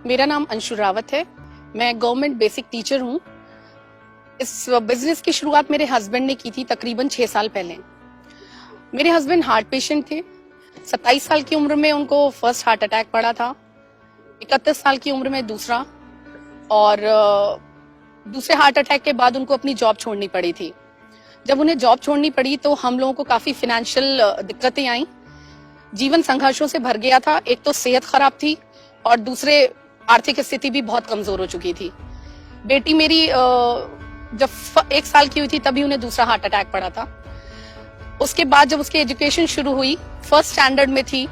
मेरा नाम अंशु रावत है। मैं गवर्नमेंट बेसिक टीचर हूँ। इस बिजनेस की शुरुआत मेरे हस्बैंड ने की थी तकरीबन 6 साल पहले। मेरे हस्बैंड हार्ट पेशेंट थे। 27 साल की उम्र में उनको फर्स्ट हार्ट अटैक पड़ा था, 31 साल की उम्र में दूसरा, और दूसरे हार्ट अटैक के बाद उनको अपनी जॉब छोड़नी पड़ी थी। जब उन्हें जॉब छोड़नी पड़ी तो हम लोगों को काफी फाइनेंशियल दिक्कतें आई। जीवन संघर्षों से भर गया था। एक तो सेहत खराब थी और दूसरे आर्थिक स्थिति भी बहुत कमजोर हो चुकी थी। बेटी मेरी जब 1 साल की हुई थी तभी उन्हें दूसरा हार्ट अटैक पड़ा था। उसके बाद जब उसकी एजुकेशन शुरू हुई, फर्स्ट स्टैंडर्ड में थी,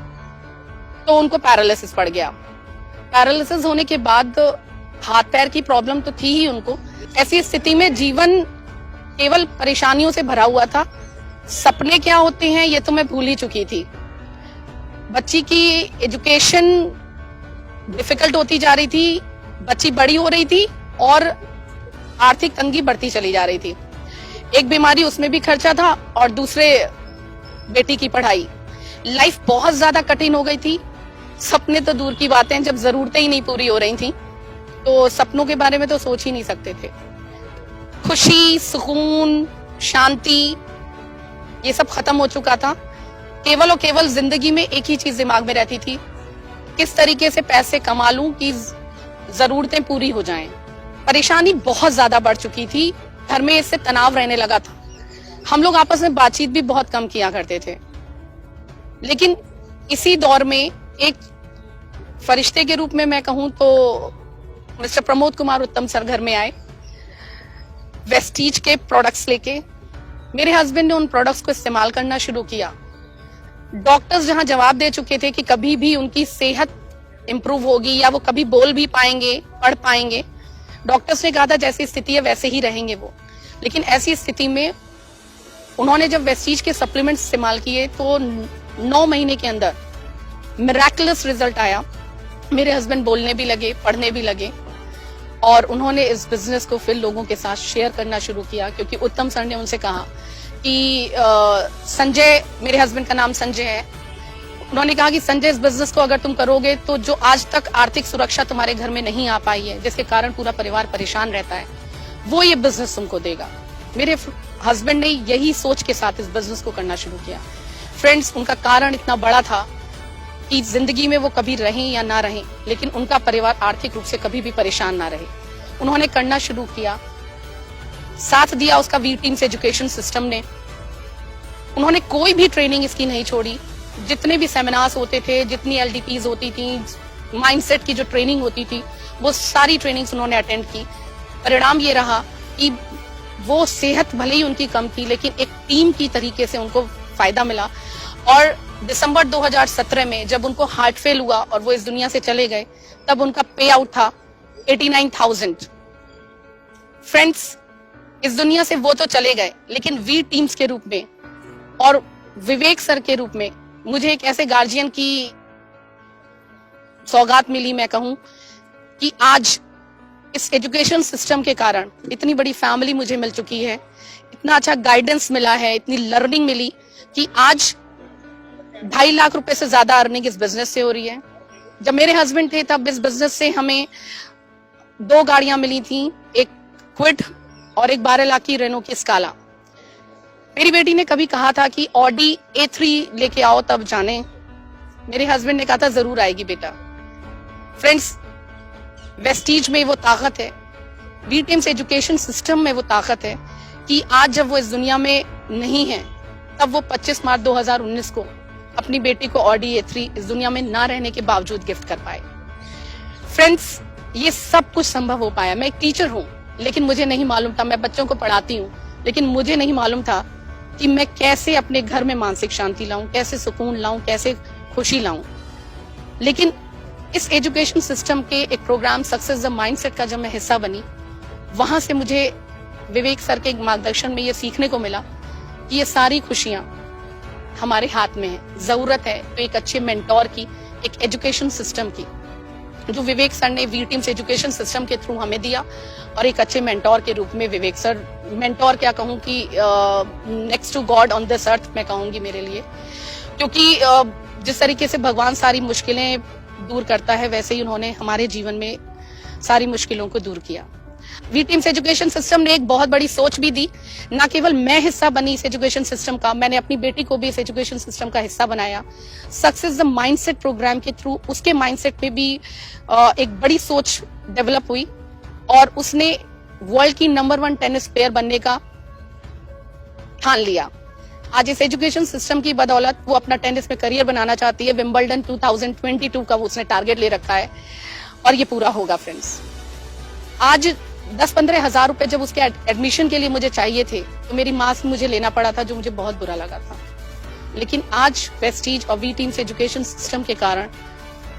तो उनको पैरालिसिस पड़ गया। पैरालिसिस होने के बाद हाथ पैर की प्रॉब्लम तो थी ही उनको। ऐसी स्थिति में जीवन केवल परेशानियों से भरा हुआ था। सपने क्या होते हैं ये तो मैं भूल ही चुकी थी। बच्ची की एजुकेशन डिफिकल्ट होती जा रही थी, बच्ची बड़ी हो रही थी और आर्थिक तंगी बढ़ती चली जा रही थी। एक बीमारी, उसमें भी खर्चा था, और दूसरे बेटी की पढ़ाई। लाइफ बहुत ज्यादा कठिन हो गई थी। सपने तो दूर की बातें, जब जरूरतें ही नहीं पूरी हो रही थी तो सपनों के बारे में तो सोच ही नहीं सकते थे। खुशी, सुकून, शांति, ये सब खत्म हो चुका था। केवल और केवल जिंदगी में एक ही चीज दिमाग में रहती थी, किस तरीके से पैसे कमा लूं कि जरूरतें पूरी हो जाएं। परेशानी बहुत ज्यादा बढ़ चुकी थी। घर में इससे तनाव रहने लगा था। हम लोग आपस में बातचीत भी बहुत कम किया करते थे। लेकिन इसी दौर में एक फरिश्ते के रूप में मैं कहूं तो मिस्टर प्रमोद कुमार उत्तम सर घर में आए, वेस्टीज के प्रोडक्ट्स लेके। मेरे हस्बैंड ने उन प्रोडक्ट्स को इस्तेमाल करना शुरू किया। डॉक्टर्स जहां जवाब दे चुके थे कि कभी भी उनकी सेहत इंप्रूव होगी या वो कभी बोल भी पाएंगे, पढ़ पाएंगे, डॉक्टर्स ने कहा था जैसी स्थिति है वैसे ही रहेंगे वो। लेकिन ऐसी स्थिति में उन्होंने जब वेस्टीज के सप्लीमेंट्स इस्तेमाल किए तो 9 महीने के अंदर मिरेकुलस रिजल्ट आया। मेरे हस्बैंड बोलने भी लगे, पढ़ने भी लगे, और उन्होंने इस बिजनेस को फिर लोगों के साथ शेयर करना शुरू किया। क्योंकि उत्तम सर ने उनसे कहा कि संजय, मेरे हस्बैंड का नाम संजय है, उन्होंने कहा कि संजय, इस बिजनेस को अगर तुम करोगे तो जो आज तक आर्थिक सुरक्षा तुम्हारे घर में नहीं आ पाई है, जिसके कारण पूरा परिवार परेशान रहता है, वो ये बिजनेस तुमको देगा। मेरे हस्बैंड ने यही सोच के साथ इस बिजनेस को करना शुरू किया। फ्रेंड्स, उनका कारण इतना बड़ा था कि जिंदगी में वो कभी रहें या ना रहें, लेकिन उनका परिवार आर्थिक रूप से कभी भी परेशान ना रहे। उन्होंने करना शुरू किया, साथ दिया उसका वी टीम्स एजुकेशन सिस्टम ने। उन्होंने कोई भी ट्रेनिंग इसकी नहीं छोड़ी। जितने भी सेमिनार्स होते थे, जितनी LDPs होती थी, माइंडसेट की जो ट्रेनिंग होती थी, वो सारी ट्रेनिंग्स उन्होंने अटेंड की। परिणाम ये रहा कि वो सेहत भले ही उनकी कम थी, लेकिन एक टीम की तरीके से उनको फायदा मिला। और दिसंबर 2017 में जब उनको हार्ट फेल हुआ और वो इस दुनिया से चले गए, तब उनका पे आउट था 89,000। फ्रेंड्स, इस दुनिया से वो तो चले गए, लेकिन वी टीम्स के रूप में और विवेक सर के रूप में मुझे एक ऐसे गार्जियन की सौगात मिली, मैं कहूं कि आज इस एजुकेशन सिस्टम के कारण इतनी बड़ी फैमिली मुझे मिल चुकी है, इतना अच्छा गाइडेंस मिला है, इतनी लर्निंग मिली कि आज 2.5 लाख रुपए से ज्यादा अर्निंग इस बिजनेस से हो रही है। जब मेरे हस्बैंड थे तब इस बिजनेस से हमें 2 गाड़ियां मिली थी, एक क्विड और एक 12 लाख की रेनो की स्काला। मेरी बेटी ने कभी कहा था कि ऑडी A3 लेके आओ तब जाने। मेरे हस्बैंड ने कहा था जरूर आएगी बेटा। फ्रेंड्स, वेस्टीज में वो ताकत है, वी टीम्स एजुकेशन सिस्टम में वो ताकत है कि आज जब वो इस दुनिया में नहीं है, तब वो 25 मार्च 2019 को अपनी बेटी को ऑडी A3 इस दुनिया में ना रहने के बावजूद गिफ्ट कर पाए। फ्रेंड्स, ये सब कुछ संभव हो पाया। मैं एक टीचर हूँ, लेकिन मुझे नहीं मालूम था, मैं बच्चों को पढ़ाती हूँ, लेकिन मुझे नहीं मालूम था कि मैं कैसे अपने घर में मानसिक शांति लाऊं, कैसे सुकून लाऊं, कैसे खुशी लाऊं। लेकिन इस एजुकेशन सिस्टम के एक प्रोग्राम सक्सेस द माइंडसेट का जब मैं हिस्सा बनी, वहां से मुझे विवेक सर के मार्गदर्शन में ये सीखने को मिला कि ये सारी खुशियां हमारे हाथ में है। जरूरत है तो एक अच्छे मेंटोर की, एक एजुकेशन सिस्टम की, जो विवेक सर ने वी टीम्स एजुकेशन सिस्टम के थ्रू हमें दिया। और एक अच्छे मेंटोर के रूप में विवेक सर, मेंटोर क्या कहूँ कि next to god on this earth मैं कहूंगी मेरे लिए। क्योंकि जिस तरीके से भगवान सारी मुश्किलें दूर करता है, वैसे ही उन्होंने हमारे जीवन में सारी मुश्किलों को दूर किया। वी टीम्स एजुकेशन सिस्टम ने एक बहुत बड़ी सोच भी दी। ना केवल मैं हिस्सा बनी इस एजुकेशन सिस्टम का, मैंने अपनी बेटी को भी इस एजुकेशन सिस्टम का हिस्सा बनाया। सक्सेस द माइंडसेट प्रोग्राम के थ्रू उसके माइंडसेट पे भी एक बड़ी सोच डेवलप हुई और उसने वर्ल्ड की नंबर 1 टेनिस प्लेयर बनने का ठान लिया। आज इस एजुकेशन सिस्टम की बदौलत वो अपना टेनिस में करियर बनाना चाहती है। विंबलडन 2022 का वो उसने टारगेट ले रखा है और ये पूरा होगा फ्रेंड्स। आज 10-15 हजार रुपए जब उसके एडमिशन के लिए मुझे चाहिए थे तो मेरी माँ से मुझे लेना पड़ा था, जो मुझे बहुत बुरा लगा था। लेकिन आज वेस्टीज और वी टीम्स एजुकेशन सिस्टम के कारण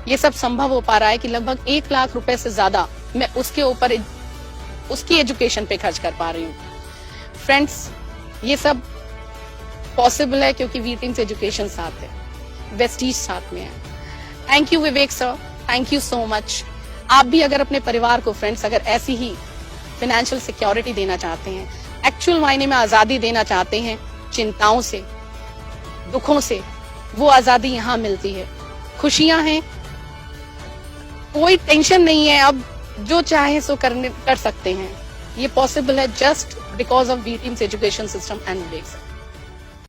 ये सब संभव हो पा रहा है कि लगभग 1 लाख रुपए से ज्यादा मैं उसके ऊपर उसकी एजुकेशन पे खर्च कर पा रही हूँ। फ्रेंड्स, ये सब पॉसिबल है क्योंकि वी टीम्स एजुकेशन साथ है, वेस्टीज साथ में है। Thank you Vivek sir, thank you so much. आप भी अगर अपने परिवार को फ्रेंड्स अगर ऐसी ही फाइनेंशियल सिक्योरिटी देना चाहते हैं, एक्चुअल मायने में आजादी देना चाहते हैं चिंताओं से, दुखों से, वो आजादी यहाँ मिलती है। खुशियां हैं, कोई टेंशन नहीं है, अब जो चाहे सो कर सकते हैं। ये पॉसिबल है just because of we teams education system and Vivek sir.